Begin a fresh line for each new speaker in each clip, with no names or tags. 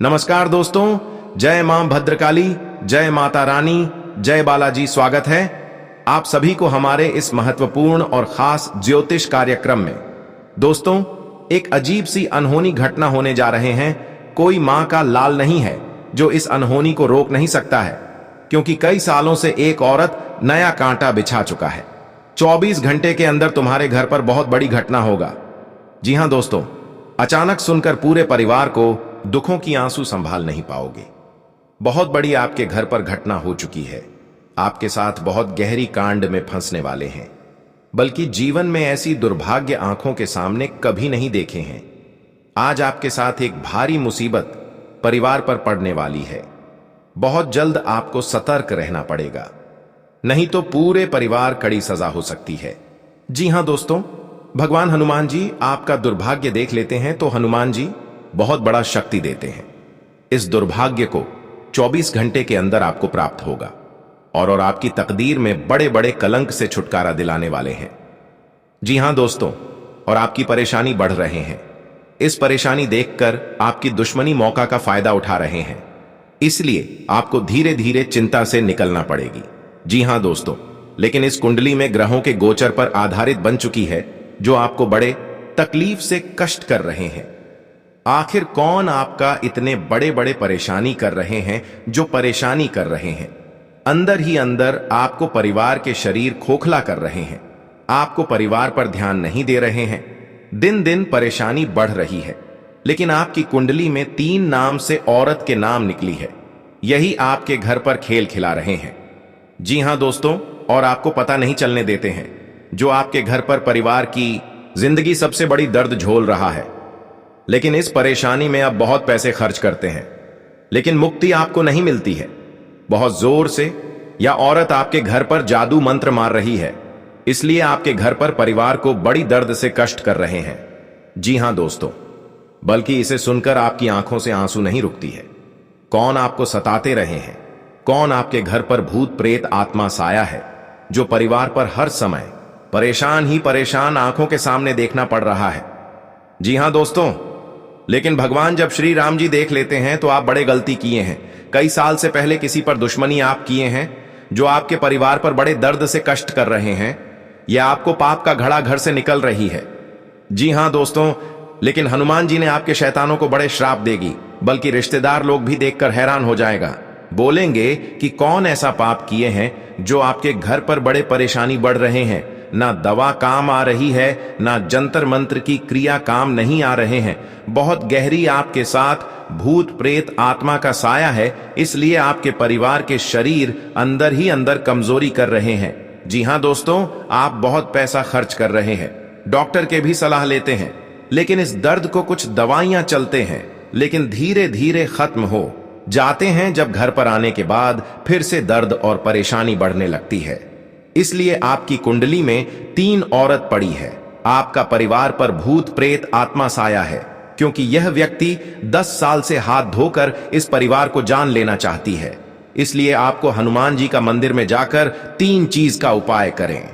नमस्कार दोस्तों, जय मां भद्रकाली, जय माता रानी, जय बालाजी। स्वागत है आप सभी को हमारे इस महत्वपूर्ण और खास ज्योतिष कार्यक्रम में। दोस्तों, एक अजीब सी अनहोनी घटना होने जा रहे हैं। कोई मां का लाल नहीं है जो इस अनहोनी को रोक नहीं सकता है, क्योंकि कई सालों से एक औरत नया कांटा बिछा चुका है। 24 घंटे के अंदर तुम्हारे घर पर बहुत बड़ी घटना होगा। जी हां दोस्तों, अचानक सुनकर पूरे परिवार को दुखों की आंसू संभाल नहीं पाओगे। बहुत बड़ी आपके घर पर घटना हो चुकी है। आपके साथ बहुत गहरी कांड में फंसने वाले हैं, बल्कि जीवन में ऐसी दुर्भाग्य आंखों के सामने कभी नहीं देखे हैं। आज आपके साथ एक भारी मुसीबत परिवार पर पड़ने वाली है। बहुत जल्द आपको सतर्क रहना पड़ेगा, नहीं तो पूरे परिवार कड़ी सजा हो सकती है। जी हां दोस्तों, भगवान हनुमान जी आपका दुर्भाग्य देख लेते हैं तो हनुमान जी बहुत बड़ा शक्ति देते हैं। इस दुर्भाग्य को 24 घंटे के अंदर आपको प्राप्त होगा और आपकी तकदीर में बड़े बड़े कलंक से छुटकारा दिलाने वाले हैं। जी हां दोस्तों, और आपकी परेशानी बढ़ रहे हैं। इस परेशानी देखकर आपकी दुश्मनी मौका का फायदा उठा रहे हैं, इसलिए आपको धीरे धीरे चिंता से निकलना पड़ेगी। जी हां दोस्तों, लेकिन इस कुंडली में ग्रहों के गोचर पर आधारित बन चुकी है, जो आपको बड़े तकलीफ से कष्ट कर रहे हैं। आखिर कौन आपका इतने बड़े बड़े परेशानी कर रहे हैं, जो परेशानी कर रहे हैं? अंदर ही अंदर आपको परिवार के शरीर खोखला कर रहे हैं। आपको परिवार पर ध्यान नहीं दे रहे हैं। दिन दिन परेशानी बढ़ रही है, लेकिन आपकी कुंडली में 3 नाम से औरत के नाम निकली है। यही आपके घर पर खेल खिला रहे हैं। जी हां दोस्तों, और आपको पता नहीं चलने देते हैं। जो आपके घर पर परिवार की जिंदगी सबसे बड़ी दर्द झोल रहा है, लेकिन इस परेशानी में आप बहुत पैसे खर्च करते हैं, लेकिन मुक्ति आपको नहीं मिलती है। बहुत जोर से या औरत आपके घर पर जादू मंत्र मार रही है, इसलिए आपके घर पर परिवार को बड़ी दर्द से कष्ट कर रहे हैं। जी हां दोस्तों, बल्कि इसे सुनकर आपकी आंखों से आंसू नहीं रुकती है। कौन आपको सताते रहे हैं? कौन आपके घर पर भूत प्रेत आत्मा साया है, जो परिवार पर हर समय परेशान ही परेशान आंखों के सामने देखना पड़ रहा है? जी हां दोस्तों, लेकिन भगवान जब श्री राम जी देख लेते हैं तो आप बड़े गलती किए हैं। कई साल से पहले किसी पर दुश्मनी आप किए हैं, जो आपके परिवार पर बड़े दर्द से कष्ट कर रहे हैं। यह आपको पाप का घड़ा घर से निकल रही है। जी हां दोस्तों, लेकिन हनुमान जी ने आपके शैतानों को बड़े श्राप देगी, बल्कि रिश्तेदार लोग भी देखकर हैरान हो जाएगा। बोलेंगे कि कौन ऐसा पाप किए हैं जो आपके घर पर बड़े परेशानी बढ़ रहे हैं। ना दवा काम आ रही है, ना जंतर मंत्र की क्रिया काम नहीं आ रहे हैं। बहुत गहरी आपके साथ भूत प्रेत आत्मा का साया है, इसलिए आपके परिवार के शरीर अंदर ही अंदर कमजोरी कर रहे हैं। जी हां दोस्तों, आप बहुत पैसा खर्च कर रहे हैं, डॉक्टर के भी सलाह लेते हैं, लेकिन इस दर्द को कुछ दवाइयां चलते हैं, लेकिन धीरे धीरे खत्म हो जाते हैं। जब घर पर आने के बाद फिर से दर्द और परेशानी बढ़ने लगती है। इसलिए आपकी कुंडली में 3 औरत पड़ी है। आपका परिवार पर भूत प्रेत आत्मा साया है, क्योंकि यह व्यक्ति 10 साल से हाथ धोकर इस परिवार को जान लेना चाहती है। इसलिए आपको हनुमान जी का मंदिर में जाकर 3 चीज का उपाय करें।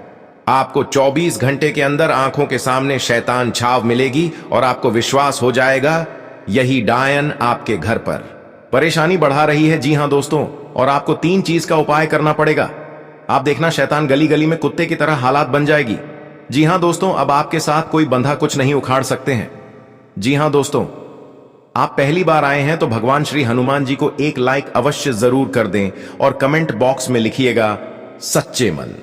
आपको 24 घंटे के अंदर आंखों के सामने शैतान छाव मिलेगी और आपको विश्वास हो जाएगा यही डायन आपके घर पर परेशानी बढ़ा रही है। जी हां दोस्तों, और आपको 3 चीज का उपाय करना पड़ेगा। आप देखना, शैतान गली गली में कुत्ते की तरह हालात बन जाएगी। जी हां दोस्तों, अब आपके साथ कोई बंधा कुछ नहीं उखाड़ सकते हैं। जी हां दोस्तों, आप पहली बार आए हैं तो भगवान श्री हनुमान जी को एक लाइक अवश्य जरूर कर दें और कमेंट बॉक्स में लिखिएगा सच्चे मन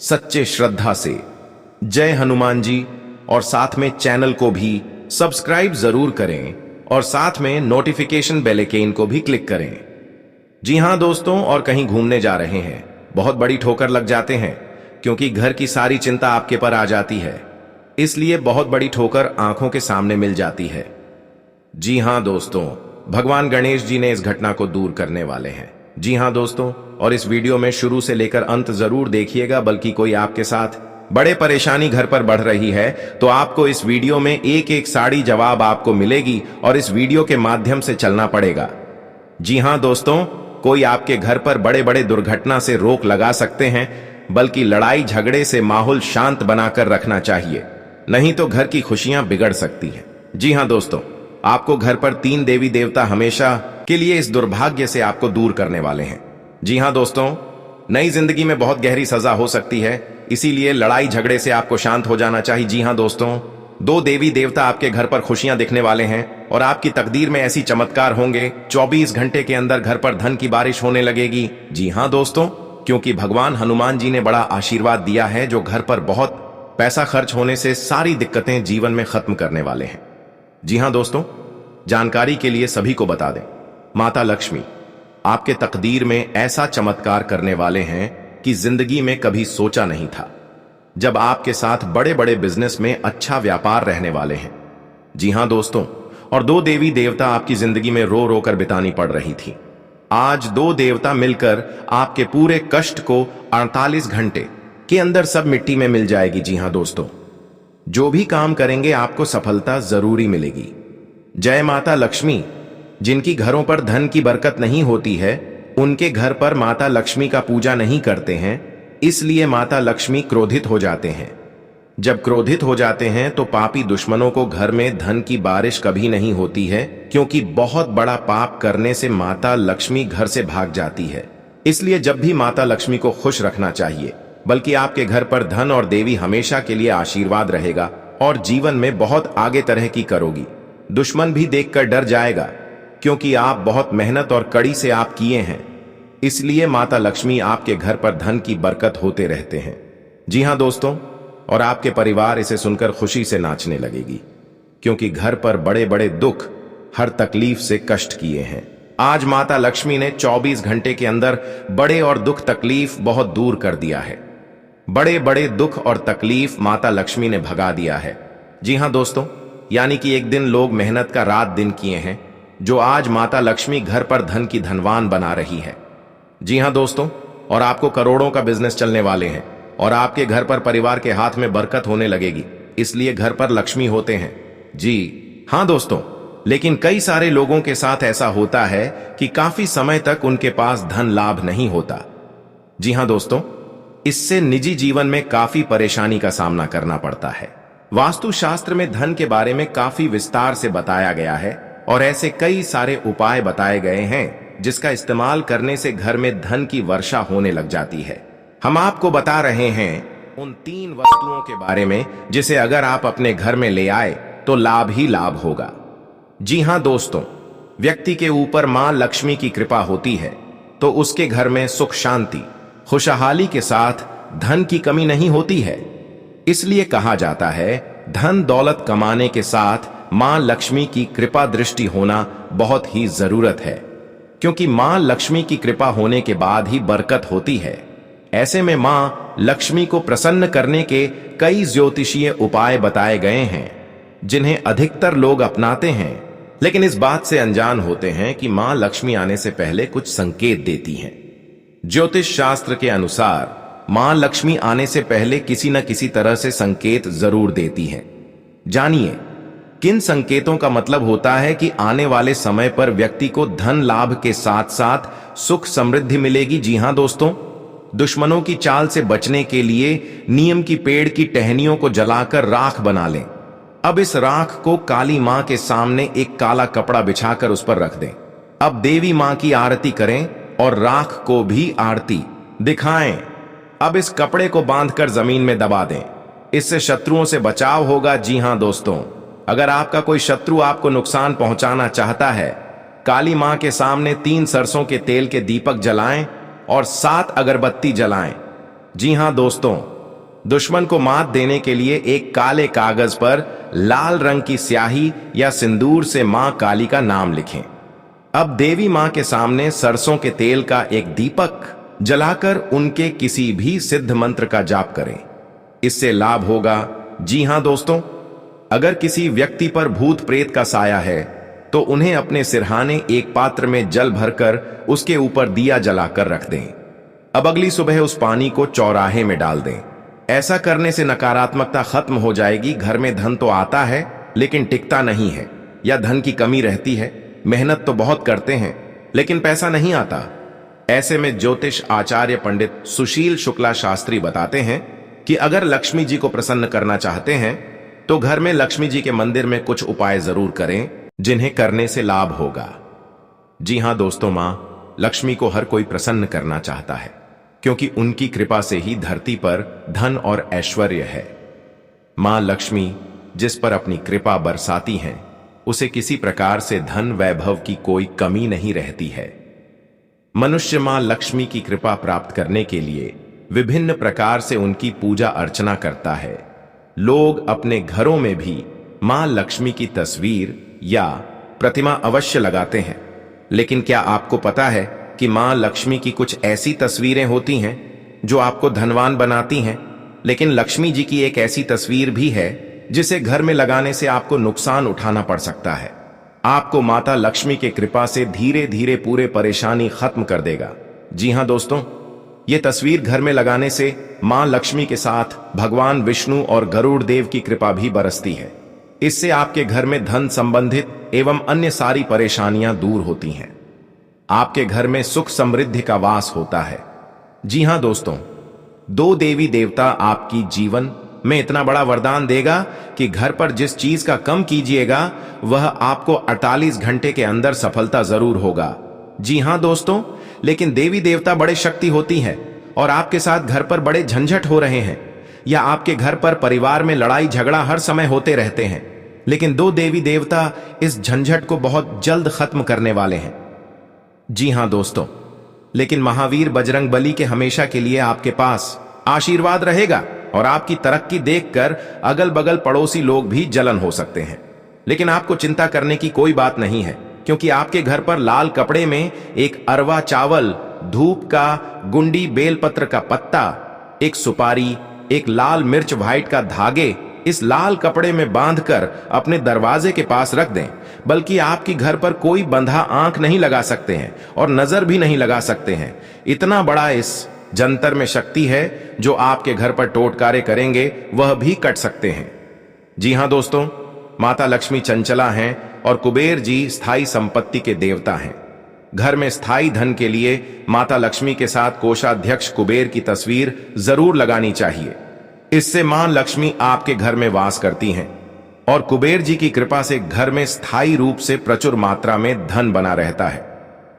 सच्चे श्रद्धा से जय हनुमान जी, और साथ में चैनल को भी सब्सक्राइब जरूर करें और साथ में नोटिफिकेशन बेल आइकन को भी क्लिक करें। जी हां दोस्तों, और कहीं घूमने जा रहे हैं, बहुत बड़ी ठोकर लग जाते हैं, क्योंकि घर की सारी चिंता आपके पर आ जाती है, इसलिए बहुत बड़ी ठोकर आंखों के सामने मिल जाती है। जी हां दोस्तों, भगवान गणेश जी ने इस घटना को दूर करने वाले हैं। जी हां दोस्तों, और इस वीडियो में शुरू से लेकर अंत जरूर देखिएगा, बल्कि कोई आपके साथ बड़े परेशानी घर पर बढ़ रही है तो आपको इस वीडियो में एक एक साड़ी जवाब आपको मिलेगी और इस वीडियो के माध्यम से चलना पड़ेगा। जी हां दोस्तों, कोई आपके घर पर बड़े बड़े दुर्घटना से रोक लगा सकते हैं, बल्कि लड़ाई झगड़े से माहौल शांत बनाकर रखना चाहिए, नहीं तो घर की खुशियां बिगड़ सकती हैं। जी हां दोस्तों, आपको घर पर 3 देवी देवता हमेशा के लिए इस दुर्भाग्य से आपको दूर करने वाले हैं। जी हाँ दोस्तों, नई जिंदगी में बहुत गहरी सजा हो सकती है, इसीलिए लड़ाई झगड़े से आपको शांत हो जाना चाहिए। जी हाँ दोस्तों, 2 देवी देवता आपके घर पर खुशियां दिखने वाले हैं और आपकी तकदीर में ऐसी चमत्कार होंगे। 24 घंटे के अंदर घर पर धन की बारिश होने लगेगी। जी हाँ दोस्तों, क्योंकि भगवान हनुमान जी ने बड़ा आशीर्वाद दिया है जो घर पर बहुत पैसा खर्च होने से सारी दिक्कतें जीवन में खत्म करने वाले हैं। जी हाँ दोस्तों, जानकारी के लिए सभी को बता दें, माता लक्ष्मी आपके तकदीर में ऐसा चमत्कार करने वाले हैं कि जिंदगी में कभी सोचा नहीं था। जब आपके साथ बड़े बड़े बिजनेस में अच्छा व्यापार रहने वाले हैं। जी हां दोस्तों, और 2 देवी देवता आपकी जिंदगी में रो रो कर बितानी पड़ रही थी। आज 2 देवता मिलकर आपके पूरे कष्ट को 48 घंटे के अंदर सब मिट्टी में मिल जाएगी। जी हां दोस्तों, जो भी काम करेंगे आपको सफलता जरूरी मिलेगी। जय माता लक्ष्मी। जिनकी घरों पर धन की बरकत नहीं होती है, उनके घर पर माता लक्ष्मी का पूजा नहीं करते हैं, इसलिए माता लक्ष्मी क्रोधित हो जाते हैं। जब क्रोधित हो जाते हैं तो पापी दुश्मनों को घर में धन की बारिश कभी नहीं होती है, क्योंकि बहुत बड़ा पाप करने से माता लक्ष्मी घर से भाग जाती है। इसलिए जब भी माता लक्ष्मी को खुश रखना चाहिए, बल्कि आपके घर पर धन और देवी हमेशा के लिए आशीर्वाद रहेगा और जीवन में बहुत आगे तरह की करोगी। दुश्मन भी देखकर डर जाएगा, क्योंकि आप बहुत मेहनत और कड़ी से आप किए हैं, इसलिए माता लक्ष्मी आपके घर पर धन की बरकत होते रहते हैं। जी हां दोस्तों, और आपके परिवार इसे सुनकर खुशी से नाचने लगेगी, क्योंकि घर पर बड़े बड़े दुख हर तकलीफ से कष्ट किए हैं। आज माता लक्ष्मी ने 24 घंटे के अंदर बड़े और दुख तकलीफ बहुत दूर कर दिया है। बड़े बड़े दुख और तकलीफ माता लक्ष्मी ने भगा दिया है। जी हां दोस्तों, यानी कि एक दिन लोग मेहनत का रात दिन किए हैं, जो आज माता लक्ष्मी घर पर धन की धनवान बना रही है। जी हां दोस्तों, और आपको करोड़ों का बिजनेस चलने वाले हैं और आपके घर पर परिवार के हाथ में बरकत होने लगेगी, इसलिए घर पर लक्ष्मी होते हैं। जी हां दोस्तों, लेकिन कई सारे लोगों के साथ ऐसा होता है कि काफी समय तक उनके पास धन लाभ नहीं होता। जी हां दोस्तों, इससे निजी जीवन में काफी परेशानी का सामना करना पड़ता है। वास्तुशास्त्र में धन के बारे में काफी विस्तार से बताया गया है और ऐसे कई सारे उपाय बताए गए हैं जिसका इस्तेमाल करने से घर में धन की वर्षा होने लग जाती है। हम आपको बता रहे हैं उन 3 वस्तुओं के बारे में जिसे अगर आप अपने घर में ले आए तो लाभ ही लाभ होगा। जी हां दोस्तों, व्यक्ति के ऊपर मां लक्ष्मी की कृपा होती है तो उसके घर में सुख शांति खुशहाली के साथ धन की कमी नहीं होती है। इसलिए कहा जाता है धन दौलत कमाने के साथ मां लक्ष्मी की कृपा दृष्टि होना बहुत ही जरूरत है, क्योंकि मां लक्ष्मी की कृपा होने के बाद ही बरकत होती है। ऐसे में मां लक्ष्मी को प्रसन्न करने के कई ज्योतिषीय उपाय बताए गए हैं जिन्हें अधिकतर लोग अपनाते हैं, लेकिन इस बात से अनजान होते हैं कि मां लक्ष्मी आने से पहले कुछ संकेत देती हैं। ज्योतिष शास्त्र के अनुसार मां लक्ष्मी आने से पहले किसी न किसी तरह से संकेत जरूर देती हैं। जानिए किन संकेतों का मतलब होता है कि आने वाले समय पर व्यक्ति को धन लाभ के साथ साथ सुख समृद्धि मिलेगी। जी हां दोस्तों, दुश्मनों की चाल से बचने के लिए नीम की पेड़ की टहनियों को जलाकर राख बना लें। अब इस राख को काली मां के सामने एक काला कपड़ा बिछाकर उस पर रख दें। अब देवी मां की आरती करें और राख को भी आरती दिखाएं। अब इस कपड़े को बांधकर जमीन में दबा दें, इससे शत्रुओं से बचाव होगा। जी हां दोस्तों, अगर आपका कोई शत्रु आपको नुकसान पहुंचाना चाहता है, काली मां के सामने 3 सरसों के तेल के दीपक जलाएं और 7 अगरबत्ती जलाएं। जी हां दोस्तों, दुश्मन को मात देने के लिए एक काले कागज पर लाल रंग की स्याही या सिंदूर से मां काली का नाम लिखें। अब देवी मां के सामने सरसों के तेल का एक दीपक जलाकर उनके किसी भी सिद्ध मंत्र का जाप करें, इससे लाभ होगा। जी हां दोस्तों, अगर किसी व्यक्ति पर भूत प्रेत का साया है तो उन्हें अपने सिरहाने एक पात्र में जल भरकर उसके ऊपर दिया जलाकर रख दें। अब अगली सुबह उस पानी को चौराहे में डाल दें। ऐसा करने से नकारात्मकता खत्म हो जाएगी। घर में धन तो आता है लेकिन टिकता नहीं है, या धन की कमी रहती है। मेहनत तो बहुत करते हैं लेकिन पैसा नहीं आता। ऐसे में ज्योतिष आचार्य पंडित सुशील शुक्ला शास्त्री बताते हैं कि अगर लक्ष्मी जी को प्रसन्न करना चाहते हैं तो घर में लक्ष्मी जी के मंदिर में कुछ उपाय जरूर करें। जिन्हें करने से लाभ होगा। जी हां दोस्तों, मां लक्ष्मी को हर कोई प्रसन्न करना चाहता है, क्योंकि उनकी कृपा से ही धरती पर धन और ऐश्वर्य है। मां लक्ष्मी जिस पर अपनी कृपा बरसाती हैं, उसे किसी प्रकार से धन वैभव की कोई कमी नहीं रहती है। मनुष्य मां लक्ष्मी की कृपा प्राप्त करने के लिए विभिन्न प्रकार से उनकी पूजा अर्चना करता है। लोग अपने घरों में भी मां लक्ष्मी की तस्वीर या प्रतिमा अवश्य लगाते हैं। लेकिन क्या आपको पता है कि मां लक्ष्मी की कुछ ऐसी तस्वीरें होती हैं जो आपको धनवान बनाती हैं, लेकिन लक्ष्मी जी की एक ऐसी तस्वीर भी है जिसे घर में लगाने से आपको नुकसान उठाना पड़ सकता है। आपको माता लक्ष्मी के कृपा से धीरे धीरे पूरे परेशानी खत्म कर देगा। जी हां दोस्तों, ये तस्वीर घर में लगाने से मां लक्ष्मी के साथ भगवान विष्णु और गरुड़ देव की कृपा भी बरसती है। इससे आपके घर में धन संबंधित एवं अन्य सारी परेशानियां दूर होती हैं। आपके घर में सुख समृद्धि का वास होता है। जी हां दोस्तों, दो देवी देवता आपकी जीवन में इतना बड़ा वरदान देगा कि घर पर जिस चीज का कम कीजिएगा वह आपको 48 घंटे के अंदर सफलता जरूर होगा। जी हां दोस्तों, लेकिन देवी देवता बड़े शक्ति होती है और आपके साथ घर पर बड़े झंझट हो रहे हैं, या आपके घर पर परिवार में लड़ाई झगड़ा हर समय होते रहते हैं, लेकिन दो देवी देवता इस झंझट को बहुत जल्द खत्म करने वाले हैं। जी हां दोस्तों, लेकिन महावीर बजरंग बली के हमेशा के लिए आपके पास आशीर्वाद रहेगा और आपकी तरक्की देखकर अगल बगल पड़ोसी लोग भी जलन हो सकते हैं। लेकिन आपको चिंता करने की कोई बात नहीं है, क्योंकि आपके घर पर लाल कपड़े में एक अरवा चावल, धूप का गुंडी, बेलपत्र का पत्ता, एक सुपारी, एक लाल मिर्च व्हाइट का धागे इस लाल कपड़े में बांधकर अपने दरवाजे के पास रख दें। बल्कि आपकी घर पर कोई बंधा आंख नहीं लगा सकते हैं और नजर भी नहीं लगा सकते हैं। इतना बड़ा इस जंतर में शक्ति है, जो आपके घर पर टोटकारे करेंगे वह भी कट सकते हैं। जी हां दोस्तों, माता लक्ष्मी चंचला हैं और कुबेर जी स्थायी संपत्ति के देवता हैं। घर में स्थायी धन के लिए माता लक्ष्मी के साथ कोषाध्यक्ष कुबेर की तस्वीर जरूर लगानी चाहिए। इससे मां लक्ष्मी आपके घर में वास करती हैं और कुबेर जी की कृपा से घर में स्थायी रूप से प्रचुर मात्रा में धन बना रहता है।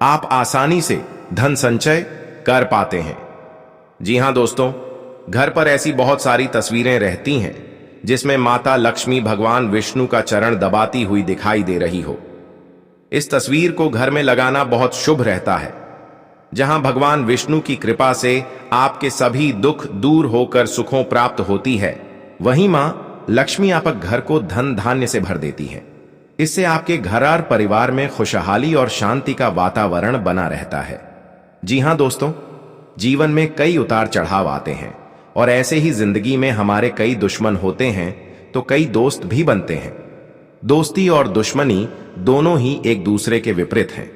आप आसानी से धन संचय कर पाते हैं। जी हां दोस्तों, घर पर ऐसी बहुत सारी तस्वीरें रहती हैं जिसमें माता लक्ष्मी भगवान विष्णु का चरण दबाती हुई दिखाई दे रही हो। इस तस्वीर को घर में लगाना बहुत शुभ रहता है। जहां भगवान विष्णु की कृपा से आपके सभी दुख दूर होकर सुखों प्राप्त होती है, वहीं मां लक्ष्मी आपके घर को धन धान्य से भर देती है। इससे आपके घर और परिवार में खुशहाली और शांति का वातावरण बना रहता है। जी हां दोस्तों, जीवन में कई उतार चढ़ाव आते हैं और ऐसे ही जिंदगी में हमारे कई दुश्मन होते हैं तो कई दोस्त भी बनते हैं। दोस्ती और दुश्मनी दोनों ही एक दूसरे के विपरीत हैं,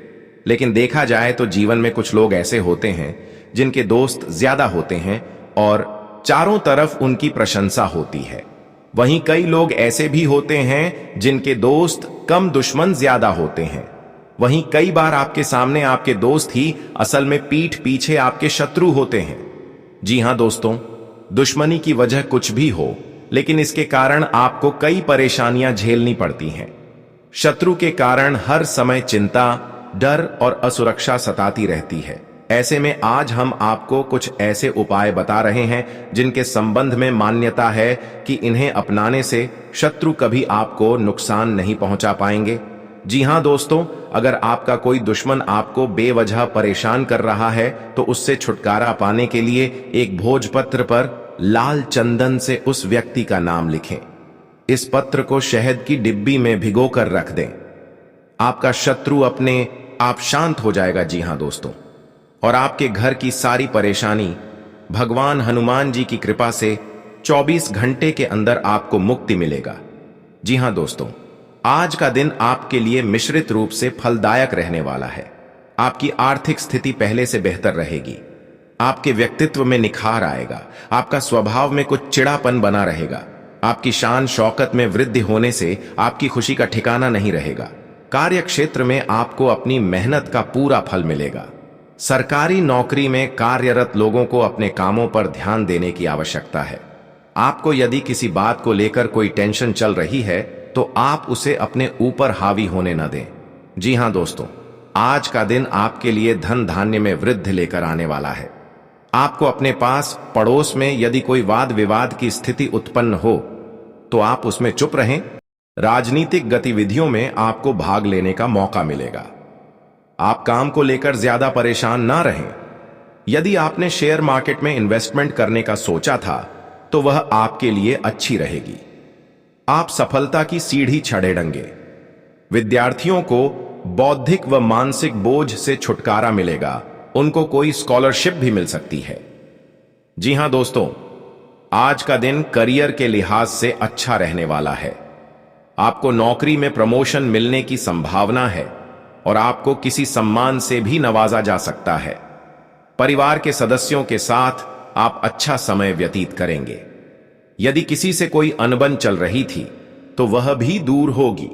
लेकिन देखा जाए तो जीवन में कुछ लोग ऐसे होते हैं जिनके दोस्त ज्यादा होते हैं और चारों तरफ उनकी प्रशंसा होती है। वहीं कई लोग ऐसे भी होते हैं जिनके दोस्त कम, दुश्मन ज्यादा होते हैं। वहीं कई बार आपके सामने आपके दोस्त ही असल में पीठ पीछे आपके शत्रु होते हैं। जी हां दोस्तों, दुश्मनी की वजह कुछ भी हो, लेकिन इसके कारण आपको कई परेशानियां झेलनी पड़ती हैं। शत्रु के कारण हर समय चिंता, डर और असुरक्षा सताती रहती है। ऐसे में आज हम आपको कुछ ऐसे उपाय बता रहे हैं जिनके संबंध में मान्यता है कि इन्हें अपनाने से शत्रु कभी आपको नुकसान नहीं पहुंचा पाएंगे। जी हां दोस्तों, अगर आपका कोई दुश्मन आपको बेवजह परेशान कर रहा है तो उससे छुटकारा पाने के लिए एक भोजपत्र पर लाल चंदन से उस व्यक्ति का नाम लिखें। इस पत्र को शहद की डिब्बी में भिगोकर रख दें। आपका शत्रु अपने आप शांत हो जाएगा। जी हां दोस्तों, और आपके घर की सारी परेशानी भगवान हनुमान जी की कृपा से 24 घंटे के अंदर आपको मुक्ति मिलेगा। जी हां दोस्तों, आज का दिन आपके लिए मिश्रित रूप से फलदायक रहने वाला है। आपकी आर्थिक स्थिति पहले से बेहतर रहेगी। आपके व्यक्तित्व में निखार आएगा। आपका स्वभाव में कुछ चिड़ापन बना रहेगा। आपकी शान शौकत में वृद्धि होने से आपकी खुशी का ठिकाना नहीं रहेगा। कार्य क्षेत्र में आपको अपनी मेहनत का पूरा फल मिलेगा। सरकारी नौकरी में कार्यरत लोगों को अपने कामों पर ध्यान देने की आवश्यकता है। आपको यदि किसी बात को लेकर कोई टेंशन चल रही है तो आप उसे अपने ऊपर हावी होने न दें। जी हां दोस्तों, आज का दिन आपके लिए धन धान्य में वृद्धि लेकर आने वाला है। आपको अपने पास पड़ोस में यदि कोई वाद विवाद की स्थिति उत्पन्न हो तो आप उसमें चुप रहें। राजनीतिक गतिविधियों में आपको भाग लेने का मौका मिलेगा। आप काम को लेकर ज्यादा परेशान ना रहें। यदि आपने शेयर मार्केट में इन्वेस्टमेंट करने का सोचा था तो वह आपके लिए अच्छी रहेगी। आप सफलता की सीढ़ी चढ़ेंगे। विद्यार्थियों को बौद्धिक व मानसिक बोझ से छुटकारा मिलेगा। उनको कोई स्कॉलरशिप भी मिल सकती है। जी हां दोस्तों, आज का दिन करियर के लिहाज से अच्छा रहने वाला है। आपको नौकरी में प्रमोशन मिलने की संभावना है और आपको किसी सम्मान से भी नवाजा जा सकता है। परिवार के सदस्यों के साथ आप अच्छा समय व्यतीत करेंगे। यदि किसी से कोई अनबन चल रही थी तो वह भी दूर होगी।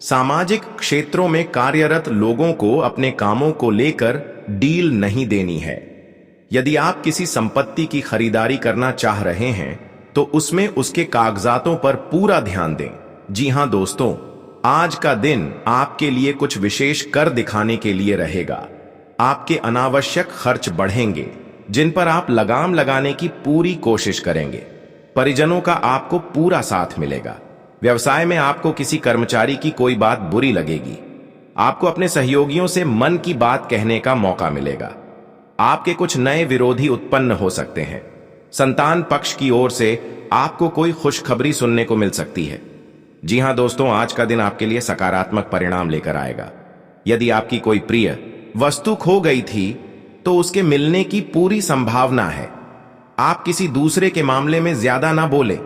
सामाजिक क्षेत्रों में कार्यरत लोगों को अपने कामों को लेकर डील नहीं देनी है। यदि आप किसी संपत्ति की खरीदारी करना चाह रहे हैं तो उसमें उसके कागजातों पर पूरा ध्यान दें। जी हां दोस्तों, आज का दिन आपके लिए कुछ विशेष कर दिखाने के लिए रहेगा। आपके अनावश्यक खर्च बढ़ेंगे जिन पर आप लगाम लगाने की पूरी कोशिश करेंगे। परिजनों का आपको पूरा साथ मिलेगा। व्यवसाय में आपको किसी कर्मचारी की कोई बात बुरी लगेगी। आपको अपने सहयोगियों से मन की बात कहने का मौका मिलेगा। आपके कुछ नए विरोधी उत्पन्न हो सकते हैं। संतान पक्ष की ओर से आपको कोई खुशखबरी सुनने को मिल सकती है। जी हां दोस्तों, आज का दिन आपके लिए सकारात्मक परिणाम लेकर आएगा। यदि आपकी कोई प्रिय वस्तु खो गई थी तो उसके मिलने की पूरी संभावना है। आप किसी दूसरे के मामले में ज्यादा ना बोले।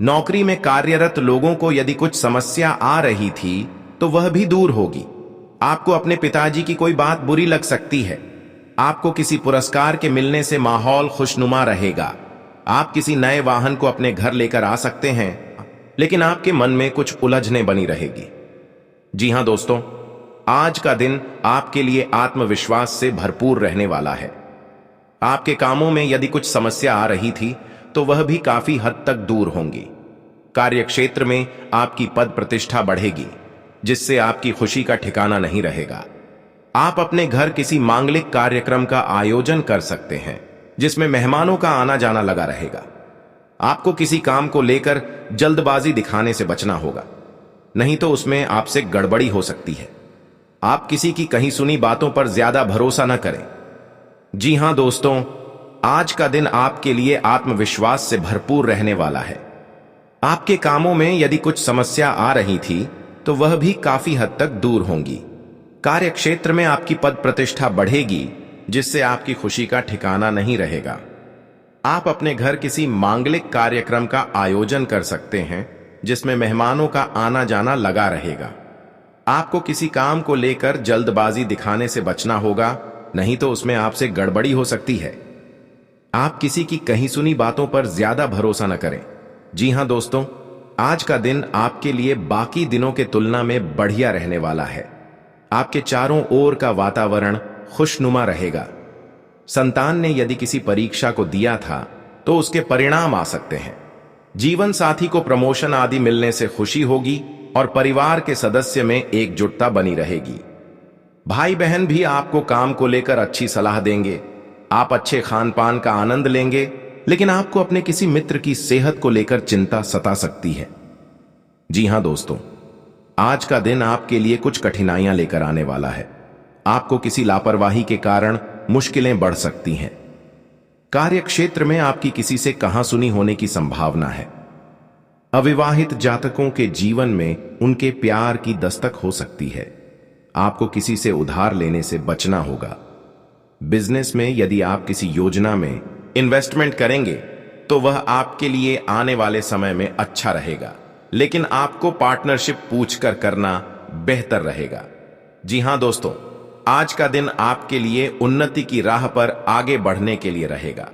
नौकरी में कार्यरत लोगों को यदि कुछ समस्या आ रही थी तो वह भी दूर होगी। आपको अपने पिताजी की कोई बात बुरी लग सकती है। आपको किसी पुरस्कार के मिलने से माहौल खुशनुमा रहेगा। आप किसी नए वाहन को अपने घर लेकर आ सकते हैं, लेकिन आपके मन में कुछ उलझनें बनी रहेगी। जी हां दोस्तों, आज का दिन आपके लिए आत्मविश्वास से भरपूर रहने वाला है। आपके कामों में यदि कुछ समस्या आ रही थी तो वह भी काफी हद तक दूर होंगी। कार्यक्षेत्र में आपकी पद प्रतिष्ठा बढ़ेगी, जिससे आपकी खुशी का ठिकाना नहीं रहेगा। आप अपने घर किसी मांगलिक कार्यक्रम का आयोजन कर सकते हैं, जिसमें मेहमानों का आना जाना लगा रहेगा। आपको किसी काम को लेकर जल्दबाजी दिखाने से बचना होगा, नहीं तो उसमें आपसे गड़बड़ी हो सकती है। आप किसी की कही सुनी बातों पर ज्यादा भरोसा न करें। जी हां दोस्तों, आज का दिन आपके लिए आत्मविश्वास से भरपूर रहने वाला है। आपके कामों में यदि कुछ समस्या आ रही थी तो वह भी काफी हद तक दूर होंगी। कार्यक्षेत्र में आपकी पद प्रतिष्ठा बढ़ेगी, जिससे आपकी खुशी का ठिकाना नहीं रहेगा। आप अपने घर किसी मांगलिक कार्यक्रम का आयोजन कर सकते हैं, जिसमें मेहमानों का आना जाना लगा रहेगा। आपको किसी काम को लेकर जल्दबाजी दिखाने से बचना होगा, नहीं तो उसमें आपसे गड़बड़ी हो सकती है। आप किसी की कही सुनी बातों पर ज्यादा भरोसा न करें। जी हां दोस्तों, आज का दिन आपके लिए बाकी दिनों के तुलना में बढ़िया रहने वाला है। आपके चारों ओर का वातावरण खुशनुमा रहेगा। संतान ने यदि किसी परीक्षा को दिया था तो उसके परिणाम आ सकते हैं। जीवन साथी को प्रमोशन आदि मिलने से खुशी होगी और परिवार के सदस्य में एकजुटता बनी रहेगी। भाई बहन भी आपको काम को लेकर अच्छी सलाह देंगे। आप अच्छे खान पान का आनंद लेंगे, लेकिन आपको अपने किसी मित्र की सेहत को लेकर चिंता सता सकती है। जी हां दोस्तों, आज का दिन आपके लिए कुछ कठिनाइयां लेकर आने वाला है। आपको किसी लापरवाही के कारण मुश्किलें बढ़ सकती हैं। कार्यक्षेत्र में आपकी किसी से कहासुनी होने की संभावना है। अविवाहित जातकों के जीवन में उनके प्यार की दस्तक हो सकती है। आपको किसी से उधार लेने से बचना होगा। बिजनेस में यदि आप किसी योजना में इन्वेस्टमेंट करेंगे तो वह आपके लिए आने वाले समय में अच्छा रहेगा, लेकिन आपको पार्टनरशिप पूछकर करना बेहतर रहेगा। जी हां दोस्तों, आज का दिन आपके लिए उन्नति की राह पर आगे बढ़ने के लिए रहेगा।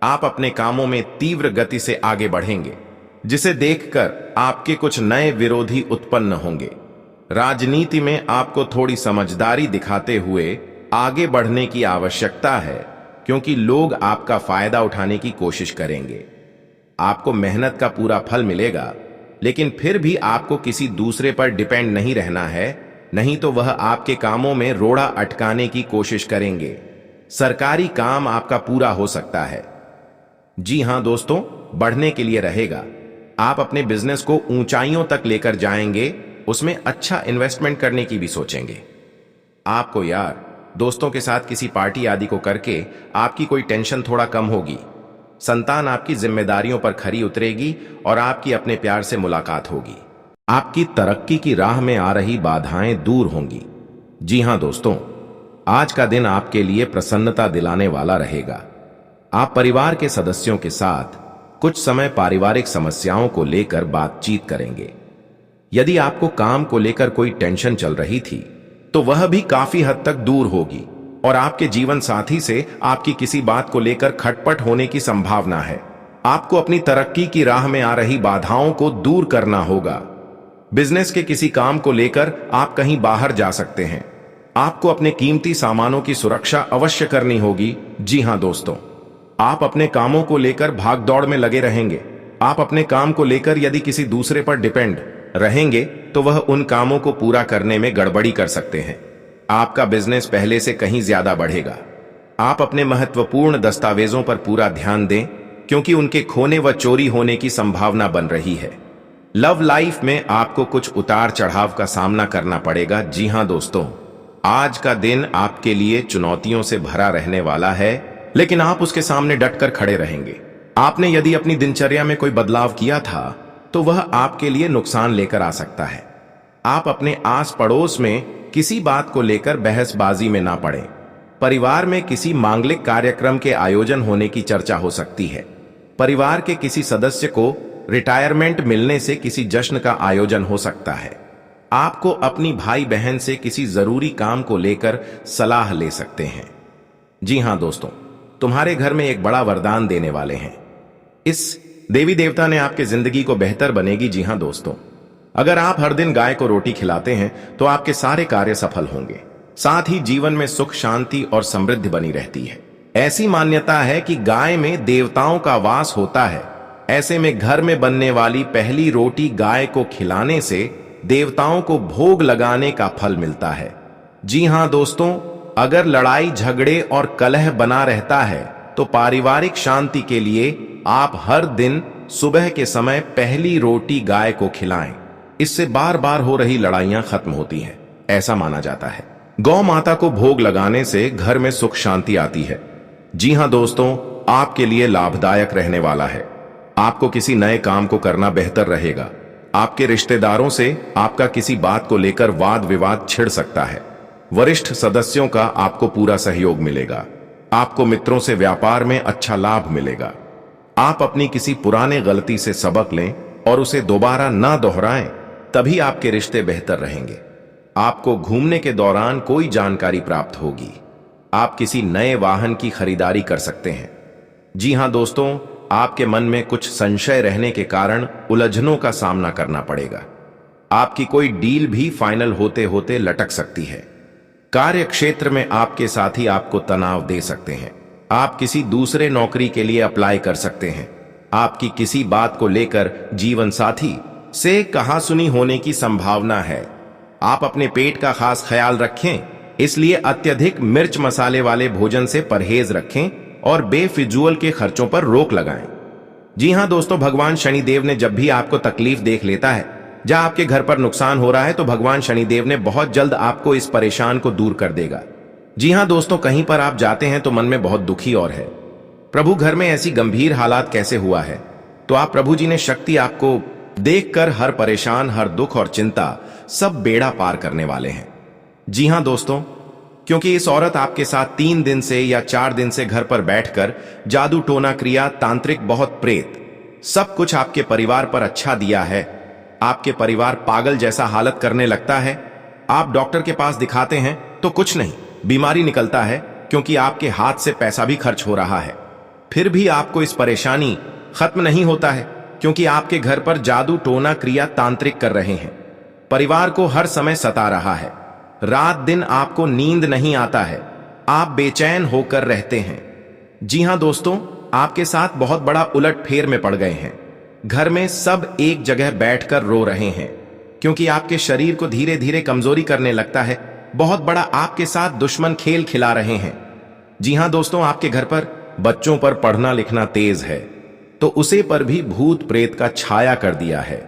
आप अपने कामों में तीव्र गति से आगे बढ़ेंगे, जिसे देखकर आपके कुछ नए विरोधी उत्पन्न होंगे। राजनीति में आपको थोड़ी समझदारी दिखाते हुए आगे बढ़ने की आवश्यकता है, क्योंकि लोग आपका फायदा उठाने की कोशिश करेंगे। आपको मेहनत का पूरा फल मिलेगा। लेकिन फिर भी आपको किसी दूसरे पर डिपेंड नहीं रहना है, नहीं तो वह आपके कामों में रोड़ा अटकाने की कोशिश करेंगे। सरकारी काम आपका पूरा हो सकता है। जी हां दोस्तों, बढ़ने के लिए रहेगा। आप अपने बिजनेस को ऊंचाइयों तक लेकर जाएंगे, उसमें अच्छा इन्वेस्टमेंट करने की भी सोचेंगे। आपको यार दोस्तों के साथ किसी पार्टी आदि को करके आपकी कोई टेंशन थोड़ा कम होगी। संतान आपकी जिम्मेदारियों पर खरी उतरेगी और आपकी अपने प्यार से मुलाकात होगी। आपकी तरक्की की राह में आ रही बाधाएं दूर होंगी। जी हां दोस्तों, आज का दिन आपके लिए प्रसन्नता दिलाने वाला रहेगा। आप परिवार के सदस्यों के साथ कुछ समय पारिवारिक समस्याओं को लेकर बातचीत करेंगे। यदि आपको काम को लेकर कोई टेंशन चल रही थी तो वह भी काफी हद तक दूर होगी और आपके जीवन साथी से आपकी किसी बात को लेकर खटपट होने की संभावना है। आपको अपनी तरक्की की राह में आ रही बाधाओं को दूर करना होगा। बिजनेस के किसी काम को लेकर आप कहीं बाहर जा सकते हैं। आपको अपने कीमती सामानों की सुरक्षा अवश्य करनी होगी। जी हां दोस्तों, आप अपने कामों को लेकर भागदौड़ में लगे रहेंगे। आप अपने काम को लेकर यदि किसी दूसरे पर डिपेंड रहेंगे तो वह उन कामों को पूरा करने में गड़बड़ी कर सकते हैं। आपका बिजनेस पहले से कहीं ज्यादा बढ़ेगा। आप अपने महत्वपूर्ण दस्तावेजों पर पूरा ध्यान दें, क्योंकि उनके खोने व चोरी होने की संभावना बन रही है। लव लाइफ में आपको कुछ उतार चढ़ाव का सामना करना पड़ेगा। जी हां दोस्तों, आज का दिन आपके लिए चुनौतियों से भरा रहने वाला है, लेकिन आप उसके सामने डटकर खड़े रहेंगे। आपने यदि अपनी दिनचर्या में कोई बदलाव किया था तो वह आपके लिए नुकसान लेकर आ सकता है। आप अपने आस पड़ोस में किसी बात को लेकर बहसबाजी में ना पड़ें। परिवार में किसी मांगलिक कार्यक्रम के आयोजन होने की चर्चा हो सकती है। परिवार के किसी सदस्य को रिटायरमेंट मिलने से किसी जश्न का आयोजन हो सकता है। आपको अपनी भाई बहन से किसी जरूरी काम को लेकर सलाह ले सकते हैं। जी हां दोस्तों, तुम्हारे घर में एक बड़ा वरदान देने वाले हैं। इस देवी देवता ने आपकी जिंदगी को बेहतर बनेगी। जी हां दोस्तों, अगर आप हर दिन गाय को रोटी खिलाते हैं तो आपके सारे कार्य सफल होंगे। साथ ही जीवन में सुख शांति और समृद्धि बनी रहती है। ऐसी मान्यता है कि गाय में देवताओं का वास होता है। ऐसे में घर में बनने वाली पहली रोटी गाय को खिलाने से देवताओं को भोग लगाने का फल मिलता है। जी हां दोस्तों, अगर लड़ाई झगड़े और कलह बना रहता है तो पारिवारिक शांति के लिए आप हर दिन सुबह के समय पहली रोटी गाय को खिलाएं। इससे बार बार हो रही लड़ाइयां खत्म होती हैं, ऐसा माना जाता है। गौ माता को भोग लगाने से घर में सुख शांति आती है। जी हां दोस्तों, आपके लिए लाभदायक रहने वाला है। आपको किसी नए काम को करना बेहतर रहेगा। आपके रिश्तेदारों से आपका किसी बात को लेकर वाद विवाद छिड़ सकता है। वरिष्ठ सदस्यों का आपको पूरा सहयोग मिलेगा। आपको मित्रों से व्यापार में अच्छा लाभ मिलेगा। आप अपनी किसी पुराने गलती से सबक लें और उसे दोबारा ना दोहराएं, तभी आपके रिश्ते बेहतर रहेंगे। आपको घूमने के दौरान कोई जानकारी प्राप्त होगी। आप किसी नए वाहन की खरीदारी कर सकते हैं। जी हां दोस्तों, आपके मन में कुछ संशय रहने के कारण उलझनों का सामना करना पड़ेगा। आपकी कोई डील भी फाइनल होते होते लटक सकती है। कार्य क्षेत्र में आपके साथी आपको तनाव दे सकते हैं। आप किसी दूसरे नौकरी के लिए अप्लाई कर सकते हैं। आपकी किसी बात को लेकर जीवन साथी से कहासुनी होने की संभावना है। आप अपने पेट का खास ख्याल रखें, इसलिए अत्यधिक मिर्च मसाले वाले भोजन से परहेज रखें और बेफिजूल के खर्चों पर रोक लगाएं। जी हां दोस्तों, भगवान शनिदेव ने जब भी आपको तकलीफ देख लेता है, जहां आपके घर पर नुकसान हो रहा है, तो भगवान शनिदेव ने बहुत जल्द आपको इस परेशान को दूर कर देगा। जी हां दोस्तों, कहीं पर आप जाते हैं तो मन में बहुत दुखी और है, प्रभु घर में ऐसी गंभीर हालात कैसे हुआ है, तो आप प्रभु जी ने शक्ति आपको देखकर हर परेशान, हर दुख और चिंता सब बेड़ा पार करने वाले हैं। जी हां दोस्तों, क्योंकि इस औरत आपके साथ 3 दिन से या 4 दिन से घर पर बैठकर जादू टोना क्रिया तांत्रिक बहुत प्रेत सब कुछ आपके परिवार पर अच्छा दिया है। आपके परिवार पागल जैसा हालत करने लगता है। आप डॉक्टर के पास दिखाते हैं तो कुछ नहीं, बीमारी निकलता है, क्योंकि आपके हाथ से पैसा भी खर्च हो रहा है। फिर भी आपको इस परेशानी खत्म नहीं होता है, क्योंकि आपके घर पर जादू टोना क्रिया तांत्रिक कर रहे हैं। परिवार को हर समय सता रहा है। रात दिन आपको नींद नहीं आता है। आप बेचैन होकर रहते हैं। जी हां दोस्तों, आपके साथ बहुत बड़ा उलटफेर में पड़ गए हैं। घर में सब एक जगह बैठकर रो रहे हैं क्योंकि आपके शरीर को धीरे धीरे कमजोरी करने लगता है। बहुत बड़ा आपके साथ दुश्मन खेल खिला रहे हैं। जी हां दोस्तों, आपके घर पर बच्चों पर पढ़ना लिखना तेज है तो उसे पर भी भूत प्रेत का छाया कर दिया है,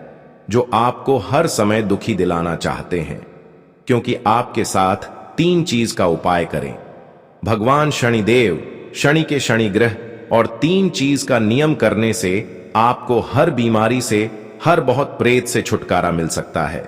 जो आपको हर समय दुखी दिलाना चाहते हैं। क्योंकि आपके साथ 3 चीज का उपाय करें। भगवान शनिदेव, शनि के शनि ग्रह और 3 चीज का नियम करने से आपको हर बीमारी से, हर बहुत प्रेत से छुटकारा मिल सकता है।